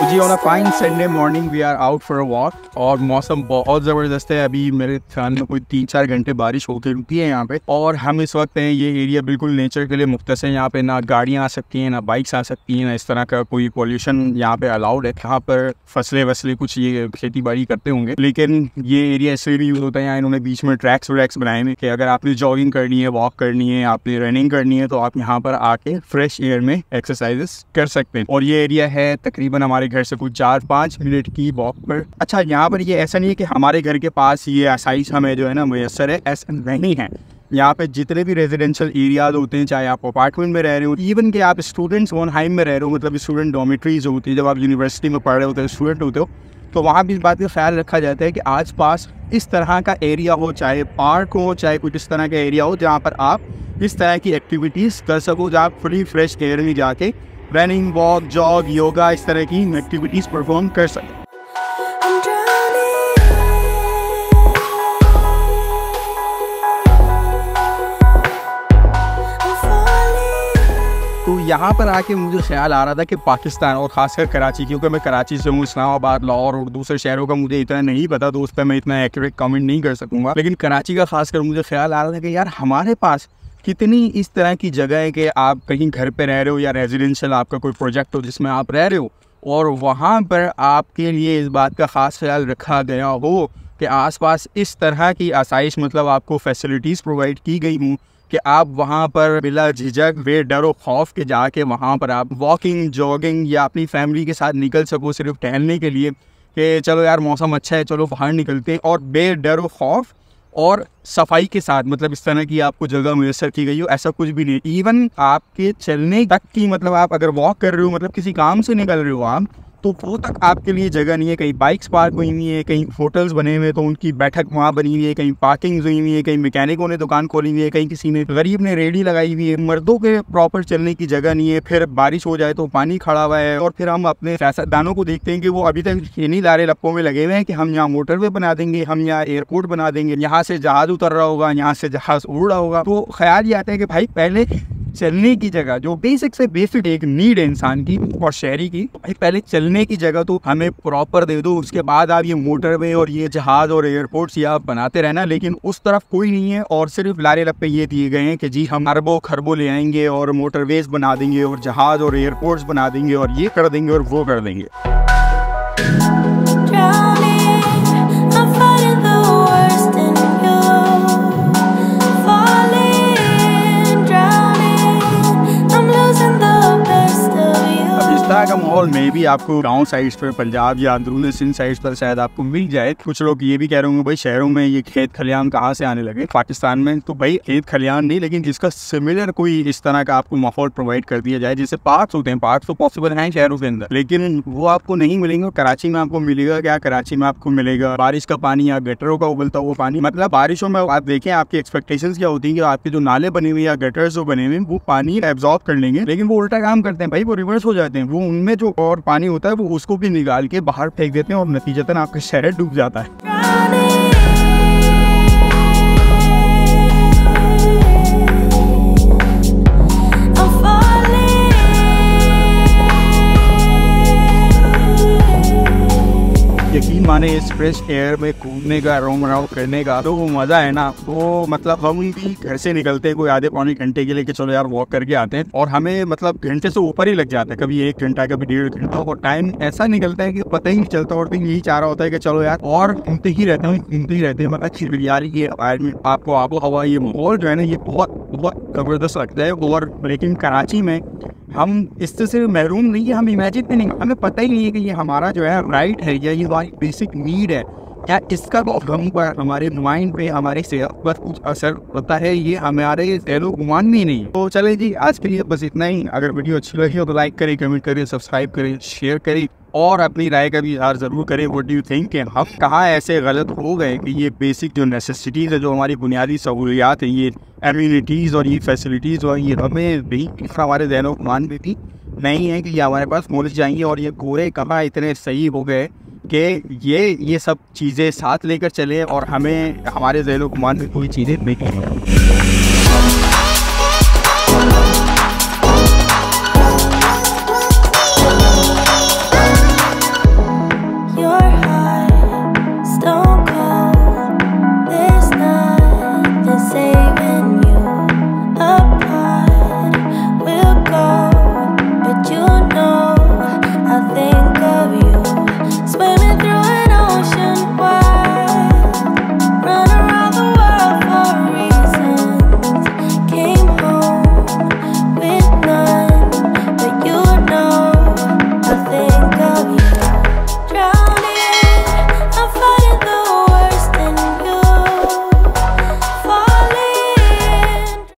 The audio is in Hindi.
Ji on a fine Sunday morning we are out for a walk और मौसम बहुत ज़बरदस्त है। अभी मेरे ख्याल में कोई 3-4 घंटे बारिश होकर रुकी है यहाँ पे और हम इस वक्त हैं। ये एरिया बिल्कुल नेचर के लिए मुख्तस है। यहाँ पे ना गाड़ियाँ आ सकती हैं, ना बाइक्स आ सकती हैं, ना इस तरह का कोई पॉल्यूशन यहाँ पे अलाउड है। यहाँ पर फसलें वसलें कुछ ये खेती बाड़ी करते होंगे, लेकिन ये एरिया इसलिए भी यूज़ होता है। यहाँ इन्होंने बीच में ट्रैक्स बनाए हैं कि अगर आपने जॉगिंग करनी है, वॉक करनी है, आपने रनिंग करनी है, तो आप यहाँ पर आके फ्रेश एयर में एक्सरसाइजेस कर सकते हैं। और ये एरिया है तकरीबन हमारे घर से कुछ 4-5 मिनट की वॉक पर। अच्छा, यहाँ पर ये ऐसा नहीं है कि हमारे घर के पास ये आसाइश हमें जो है ना मुयसर है, ऐसा नहीं है। यहाँ पे जितने भी रेजिडेंशियल एरियाज होते हैं, चाहे आप अपार्टमेंट में रह रहे हो, इवन कि आप स्टूडेंट्स वोनहाइम में रह रहे हो, मतलब स्टूडेंट डॉर्मेटरीज होती है, जब आप यूनिवर्सिटी में पढ़ रहे होते हो, स्टूडेंट होते हो, तो वहाँ भी इस बात का ख्याल रखा जाता है कि आसपास इस तरह का एरिया हो, चाहे पार्क हो, चाहे कुछ इस तरह का एरिया हो, जहाँ पर आप इस तरह की एक्टिविटीज़ कर सको, जहाँ आप फ्री फ्रेश एयर में जाके रनिंग, वॉक, जॉग, योगा, इस तरह की एक्टिविटीज़ परफॉर्म कर सकें। तो यहाँ पर आके मुझे ख्याल आ रहा था कि पाकिस्तान और ख़ासकर कराची, क्योंकि मैं कराची से हूँ, इस्लामाबाद, लाहौर और दूसरे शहरों का मुझे इतना नहीं पता, तो उस पर मैं इतना एक्यूरेट कमेंट नहीं कर सकूँगा। लेकिन कराची का खासकर मुझे ख्याल आ रहा था कि यार हमारे पास कितनी इस तरह की जगह है कि आप कहीं घर पे रह रहे हो या रेजिडेंशियल आपका कोई प्रोजेक्ट हो जिसमें आप रह रहे हो और वहाँ पर आपके लिए इस बात का ख़ास ख्याल रखा गया हो कि आसपास इस तरह की आसाइश, मतलब आपको फैसिलिटीज़ प्रोवाइड की गई हूँ कि आप वहाँ पर बिला झिझक, बे डर व खौफ के जाके वहाँ पर आप वॉकिंग, जॉगिंग या अपनी फैमिली के साथ निकल सको सिर्फ टहलने के लिए कि चलो यार मौसम अच्छा है, चलो बाहर निकलते हैं, और बे डर व खौफ और सफाई के साथ, मतलब इस तरह की आपको जगह मुयसर की गई हो, ऐसा कुछ भी नहीं। इवन आपके चलने तक की, मतलब आप अगर वॉक कर रहे हो, मतलब किसी काम से निकल रहे हो आप, तो वो तक आपके लिए जगह नहीं है। कहीं बाइक्स पार्क हुई हुई है, कहीं होटल्स बने हुए तो उनकी बैठक वहाँ बनी हुई है, कहीं पार्किंग हुई हुई है, कहीं मैकेनिकों ने दुकान खोली हुई है, कहीं किसी ने गरीब ने रेडी लगाई हुई है। मर्दों के प्रॉपर चलने की जगह नहीं है। फिर बारिश हो जाए तो पानी खड़ा हुआ है, और फिर हम अपने सियासतदानों को देखते हैं कि वो अभी तक इन्हीं लारे लप्पों में लगे हुए हैं कि हम यहाँ मोटरवे बना देंगे, हम यहाँ एयरपोर्ट बना देंगे, यहाँ से जहाज उतर रहा होगा, यहाँ से जहाज उड़ रहा होगा। तो ख्याल ये आता है कि भाई पहले चलने की जगह, जो बेसिक से बेसिक एक नीड है इंसान की और शहरी की, भाई पहले चलने की जगह तो हमें प्रॉपर दे दो। उसके बाद आप ये मोटरवे और ये जहाज और एयरपोर्ट्स ये आप बनाते रहना, लेकिन उस तरफ कोई नहीं है। और सिर्फ लारे लप्पे ये दिए गए हैं कि जी हम अरबों खरबों ले आएंगे और मोटरवेज बना देंगे और जहाज और एयरपोर्ट्स बना देंगे और ये कर देंगे और वो कर देंगे। का माहौल में भी आपको गांव साइड्स पर, पंजाब या अंदरूनी सिंध साइड्स पर शायद आपको मिल जाए। कुछ लोग ये भी कह रहे होंगे भाई शहरों में ये खेत खलियान कहाँ से आने लगे पाकिस्तान में। तो भाई खेत खलियान नहीं, लेकिन जिसका सिमिलर कोई इस तरह का आपको माहौल प्रोवाइड कर दिया जाए, जैसे पार्क्स होते हैं। पार्क्स तो पॉसिबल हैं शहरों के अंदर, लेकिन वो आपको नहीं मिलेंगे। कराची में आपको मिलेगा क्या? कराची में आपको मिलेगा बारिश का पानी या गटरों का उबलता हुआ पानी। मतलब बारिशों में आप देखें आपकी एक्सपेक्टेशंस क्या होती है कि आपके जो नाले बने हुए या गटर्स जो बने हुए वो पानी एब्जॉर्ब कर लेंगे, लेकिन वो उल्टा काम करते हैं भाई, वो रिवर्स हो जाते हैं। वो उनमें जो और पानी होता है वो उसको भी निकाल के बाहर फेंक देते हैं और नतीजतन आपका शहर डूब जाता है। यकीन माने इस फ्रेश एयर में घूमने का, रोम राउंड करने का तो वो मज़ा है ना, वो मतलब हम भी घर से निकलते हैं कोई आधे पौने घंटे के लिए कि चलो यार वॉक करके आते हैं, और हमें मतलब घंटे से ऊपर ही लग जाता है, कभी 1 घंटा, कभी 1.5 घंटा, और टाइम ऐसा निकलता है कि पता ही नहीं चलता। और फिर यही चाह रहा होता है कि चलो यार और घूमते ही रहते हैं। मतलब चिड़ियारी की आपको आबो हवा, ये माहौल जो है ना, ये बहुत ज़बरदस्त लगता है। और लेकिन कराची में हम इससे सिर्फ महरूम नहीं है, हम इमेजिन भी नहीं, हमें पता ही नहीं है कि ये हमारा जो है राइट है या ये हमारी बेसिक नीड है, या इसका हम पर, हमारे माइंड पे, हमारे सेहत पर कुछ असर होता है, ये हमारे दिलो गुमान में नहीं। तो चले जी, आज के लिए बस इतना ही। अगर वीडियो अच्छी लगी हो तो लाइक करें, कमेंट करें, सब्सक्राइब करें, शेयर करें, और अपनी राय का भी इज़हार ज़रूर करें। व्हाट डू यू थिंक कि हम कहाँ ऐसे गलत हो गए कि ये बेसिक जो नेसेसिटीज़ है, जो हमारी बुनियादी सहूलियात हैं, ये एम्यूनिटीज़ और ये फैसिलिटीज़ और ये हमें भी हमारे ज़हन मान में भी नहीं है कि ये हमारे पास पहुँच जाएंगी। और ये गोरे कहाँ इतने सही हो गए कि ये सब चीज़ें साथ लेकर चले और हमें हमारे ज़हन मान में कोई चीज़ें नहीं।